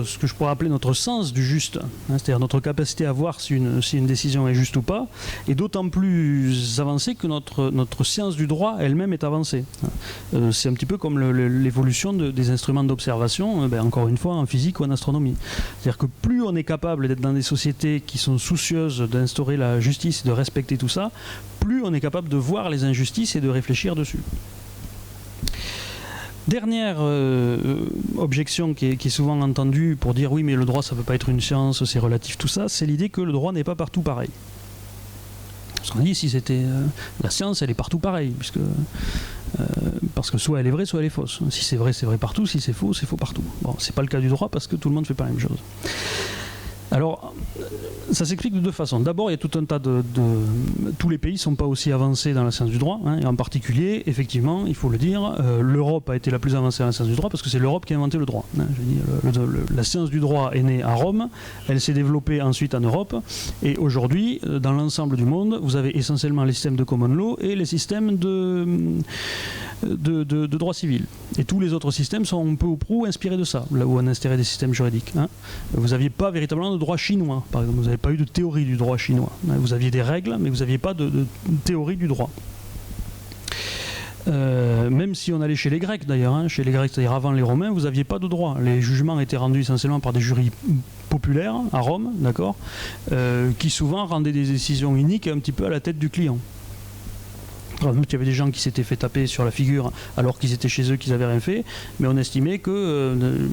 ce que je pourrais appeler notre sens du juste, hein, c'est-à-dire notre capacité à voir si une décision est juste ou pas, est d'autant plus avancée que notre science du droit elle-même est avancée. C'est un petit peu comme l'évolution des instruments d'observation, encore une fois en physique ou en astronomie. C'est-à-dire que plus on est capable d'être dans des sociétés qui sont soucieuses d'instaurer la justice et de respecter tout ça, plus on est capable de voir les injustices et de réfléchir dessus. Dernière objection qui est souvent entendue pour dire oui mais le droit ça ne peut pas être une science, c'est relatif tout ça, c'est l'idée que le droit n'est pas partout pareil. Parce qu'on dit si c'était la science elle est partout pareille, parce que soit elle est vraie soit elle est fausse. Si c'est vrai partout, si c'est faux partout. Bon, c'est pas le cas du droit parce que tout le monde ne fait pas la même chose. Alors, ça s'explique de deux façons. D'abord, il y a tout un tas tous les pays ne sont pas aussi avancés dans la science du droit, hein, et en particulier, effectivement, il faut le dire, l'Europe a été la plus avancée dans la science du droit parce que c'est l'Europe qui a inventé le droit. Hein. Je veux dire, la science du droit est née à Rome, elle s'est développée ensuite en Europe, et aujourd'hui, dans l'ensemble du monde, vous avez essentiellement les systèmes de common law et les systèmes de droit civil. Et tous les autres systèmes sont un peu ou prou inspirés de ça, là où on a inspiré des systèmes juridiques. Hein. Vous n'aviez pas véritablement de droit chinois, par exemple. Vous n'avez pas eu de théorie du droit chinois. Vous aviez des règles, mais vous n'aviez pas de théorie du droit. Même si on allait chez les Grecs d'ailleurs, hein, chez les Grecs, c'est-à-dire avant les Romains, vous n'aviez pas de droit. Les jugements étaient rendus essentiellement par des jurys populaires à Rome, d'accord, qui souvent rendaient des décisions uniques un petit peu à la tête du client. Il y avait des gens qui s'étaient fait taper sur la figure alors qu'ils étaient chez eux, qu'ils n'avaient rien fait, mais on estimait que, je ne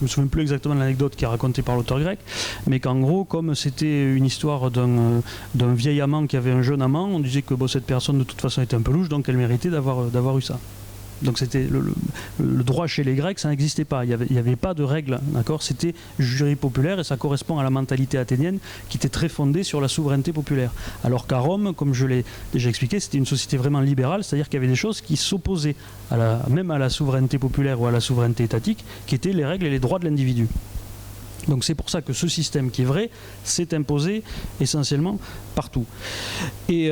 me souviens plus exactement de l'anecdote qui est racontée par l'auteur grec, mais qu'en gros, comme c'était une histoire d'un vieil amant qui avait un jeune amant, on disait que cette personne de toute façon était un peu louche, donc elle méritait d'avoir eu ça. Donc c'était le droit chez les Grecs, ça n'existait pas, il n'y avait pas de règles, d'accord, c'était jury populaire et ça correspond à la mentalité athénienne qui était très fondée sur la souveraineté populaire. Alors qu'à Rome, comme je l'ai déjà expliqué, c'était une société vraiment libérale, c'est-à-dire qu'il y avait des choses qui s'opposaient même à la souveraineté populaire ou à la souveraineté étatique, qui étaient les règles et les droits de l'individu. Donc c'est pour ça que ce système qui est vrai s'est imposé essentiellement partout. Et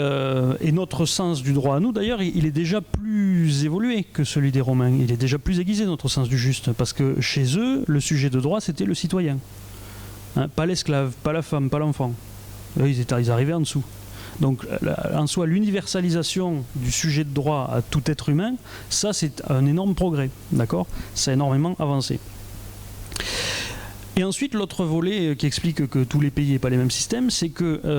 notre sens du droit à nous, d'ailleurs, il est déjà plus évolué que celui des Romains. Il est déjà plus aiguisé, notre sens du juste, parce que chez eux, le sujet de droit, c'était le citoyen. Hein, pas l'esclave, pas la femme, pas l'enfant. Eux, ils arrivaient en dessous. Donc en soi, l'universalisation du sujet de droit à tout être humain, ça c'est un énorme progrès, d'accord ? Ça a énormément avancé. Et ensuite, l'autre volet qui explique que tous les pays n'aient pas les mêmes systèmes, c'est que je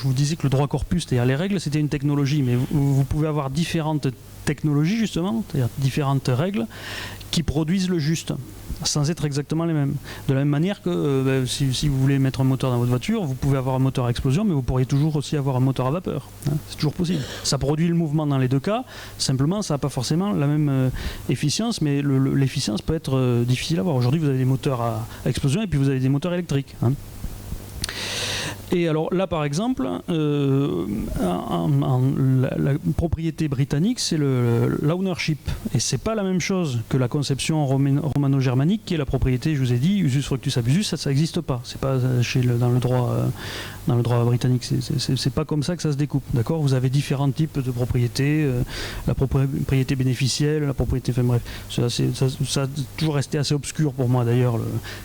vous disais que le droit corpus, c'est-à-dire les règles, c'était une technologie, mais vous pouvez avoir différentes technologies, justement, c'est-à-dire différentes règles, qui produisent le juste, sans être exactement les mêmes. De la même manière que si vous voulez mettre un moteur dans votre voiture, vous pouvez avoir un moteur à explosion, mais vous pourriez toujours aussi avoir un moteur à vapeur. Hein, c'est toujours possible. Ça produit le mouvement dans les deux cas, simplement ça n'a pas forcément la même efficience, mais l'efficience peut être difficile à voir. Aujourd'hui, vous avez des moteurs à explosion et puis vous avez des moteurs électriques. Hein. Et alors là, par exemple, la propriété britannique, c'est l'ownership. Et c'est pas la même chose que la conception romano-germanique, qui est la propriété, je vous ai dit, usus fructus abusus, ça n'existe pas. C'est pas dans le droit britannique, c'est pas comme ça que ça se découpe. D'accord ? Vous avez différents types de propriétés, la propriété bénéficielle, la propriété... Enfin bref, ça a toujours resté assez obscur pour moi d'ailleurs,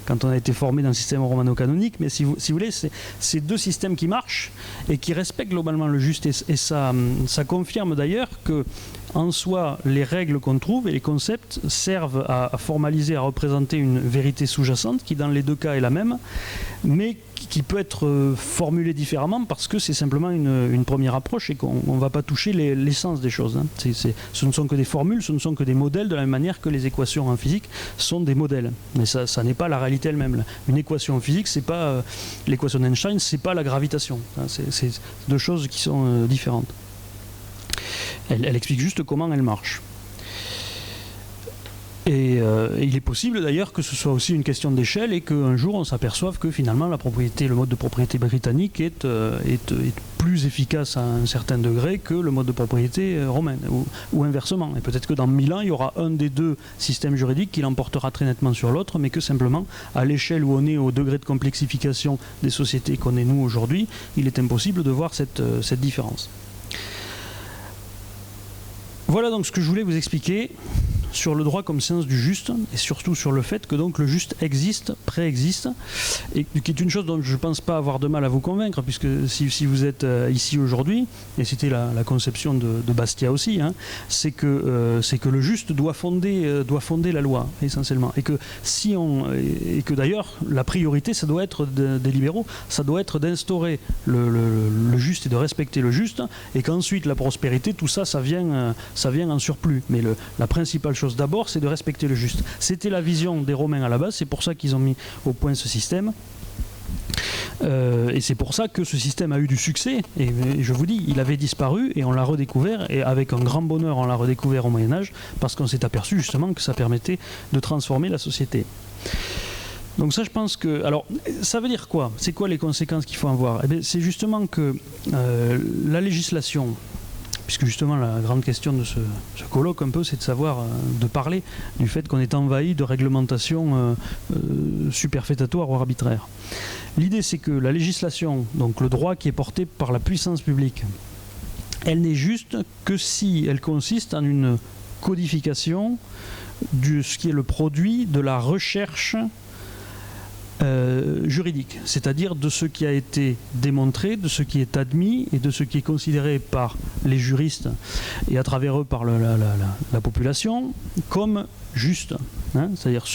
quand on a été formé dans le système romano-canonique, mais si vous voulez, c'est deux systèmes qui marchent et qui respectent globalement le juste, et ça confirme d'ailleurs que en soi, les règles qu'on trouve et les concepts servent à formaliser, à représenter une vérité sous-jacente qui dans les deux cas est la même, mais qui peut être formulée différemment parce que c'est simplement une première approche et qu'on ne va pas toucher l'essence des choses. Hein. Ce ne sont que des formules, ce ne sont que des modèles, de la même manière que les équations en physique sont des modèles. Mais ça n'est pas la réalité elle-même. Une équation en physique, c'est pas l'équation d'Einstein, c'est pas la gravitation. Hein. C'est deux choses qui sont différentes. Elle explique juste comment elle marche. Et il est possible d'ailleurs que ce soit aussi une question d'échelle et qu'un jour on s'aperçoive que finalement le mode de propriété britannique est plus efficace à un certain degré que le mode de propriété romain, ou inversement. Et peut-être que dans 1000 ans, il y aura un des deux systèmes juridiques qui l'emportera très nettement sur l'autre, mais que simplement, à l'échelle où on est, au degré de complexification des sociétés qu'on est nous aujourd'hui, il est impossible de voir cette différence. Voilà donc ce que je voulais vous expliquer sur le droit comme science du juste, et surtout sur le fait que donc le juste existe, préexiste, et qui est une chose dont je ne pense pas avoir de mal à vous convaincre, puisque si vous êtes ici aujourd'hui, et c'était la conception de Bastia aussi, hein, c'est que le juste doit fonder la loi, essentiellement. Et que d'ailleurs, la priorité, ça doit être des libéraux, ça doit être d'instaurer le juste et de respecter le juste, et qu'ensuite la prospérité, tout ça, ça vient en surplus. Mais la principale chose d'abord, c'est de respecter le juste. C'était la vision des Romains à la base, c'est pour ça qu'ils ont mis au point ce système. Et c'est pour ça que ce système a eu du succès, et je vous dis, il avait disparu et on l'a redécouvert, et avec un grand bonheur on l'a redécouvert au Moyen-Âge, parce qu'on s'est aperçu justement que ça permettait de transformer la société. Donc ça, je pense que... Alors, ça veut dire quoi ? C'est quoi les conséquences qu'il faut en voir ? Eh bien, c'est justement que la législation, puisque justement la grande question de ce colloque un peu, c'est de savoir, de parler du fait qu'on est envahi de réglementations superfétatoires ou arbitraires. L'idée, c'est que la législation, donc le droit qui est porté par la puissance publique, elle n'est juste que si elle consiste en une codification de ce qui est le produit de la recherche juridique, c'est-à-dire de ce qui a été démontré, de ce qui est admis et de ce qui est considéré par les juristes et à travers eux par la population comme juste, hein, c'est-à-dire ce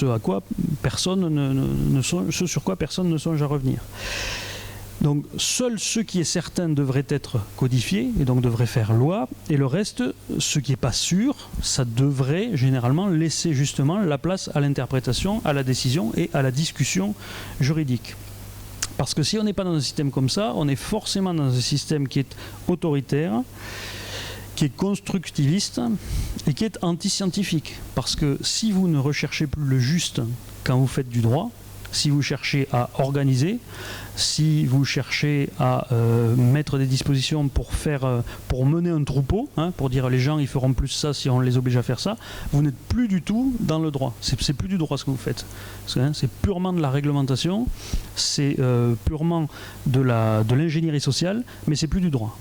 sur quoi personne ne songe à revenir. Donc seul ce qui est certain devrait être codifié et donc devrait faire loi, et le reste, ce qui n'est pas sûr, ça devrait généralement laisser justement la place à l'interprétation, à la décision et à la discussion juridique. Parce que si on n'est pas dans un système comme ça, on est forcément dans un système qui est autoritaire, qui est constructiviste et qui est anti-scientifique. Parce que si vous ne recherchez plus le juste quand vous faites du droit, si vous cherchez à organiser, si vous cherchez à mettre des dispositions pour mener un troupeau, hein, pour dire les gens ils feront plus ça si on les oblige à faire ça, vous n'êtes plus du tout dans le droit. C'est plus du droit ce que vous faites. C'est purement de la réglementation, c'est purement de l'ingénierie sociale, mais c'est plus du droit.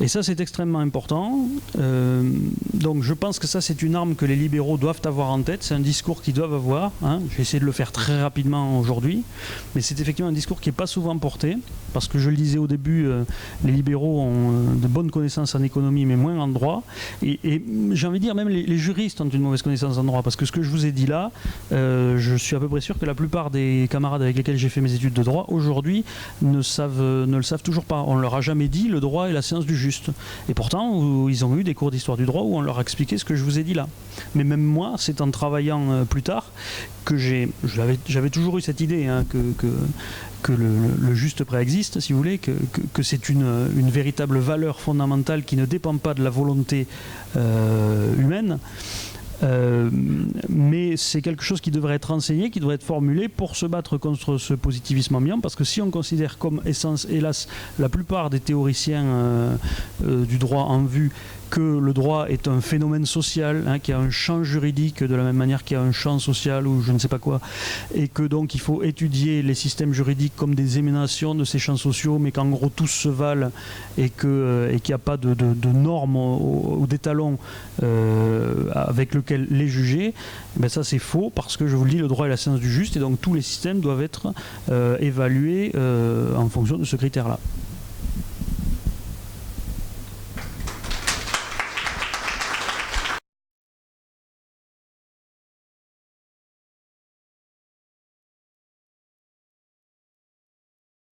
Et ça, c'est extrêmement important. Donc je pense que ça, c'est une arme que les libéraux doivent avoir en tête. C'est un discours qu'ils doivent avoir. Hein. Je vais essayer de le faire très rapidement aujourd'hui. Mais c'est effectivement un discours qui n'est pas souvent porté. Parce que je le disais au début, les libéraux ont de bonnes connaissances en économie, mais moins en droit. Et j'ai envie de dire, même les juristes ont une mauvaise connaissance en droit. Parce que ce que je vous ai dit là, je suis à peu près sûr que la plupart des camarades avec lesquels j'ai fait mes études de droit, aujourd'hui, ne le savent toujours pas. On ne leur a jamais dit le droit est la science du juste. Et pourtant, ils ont eu des cours d'histoire du droit où on leur a expliqué ce que je vous ai dit là. Mais même moi, c'est en travaillant plus tard que j'avais toujours eu cette idée hein, que le juste préexiste, si vous voulez, que c'est une véritable valeur fondamentale qui ne dépend pas de la volonté humaine. Mais c'est quelque chose qui devrait être enseigné, qui devrait être formulé pour se battre contre ce positivisme ambiant, parce que si on considère comme essence, hélas, la plupart des théoriciens du droit en vue, que le droit est un phénomène social, qui a un champ juridique de la même manière qu'il y a un champ social ou je ne sais pas quoi, et que donc il faut étudier les systèmes juridiques comme des émanations de ces champs sociaux, mais qu'en gros tous se valent et qu'il n'y a pas de normes ou d'étalons avec lequel les juger, ben ça c'est faux, parce que je vous le dis, le droit est la science du juste, et donc tous les systèmes doivent être évalués en fonction de ce critère-là.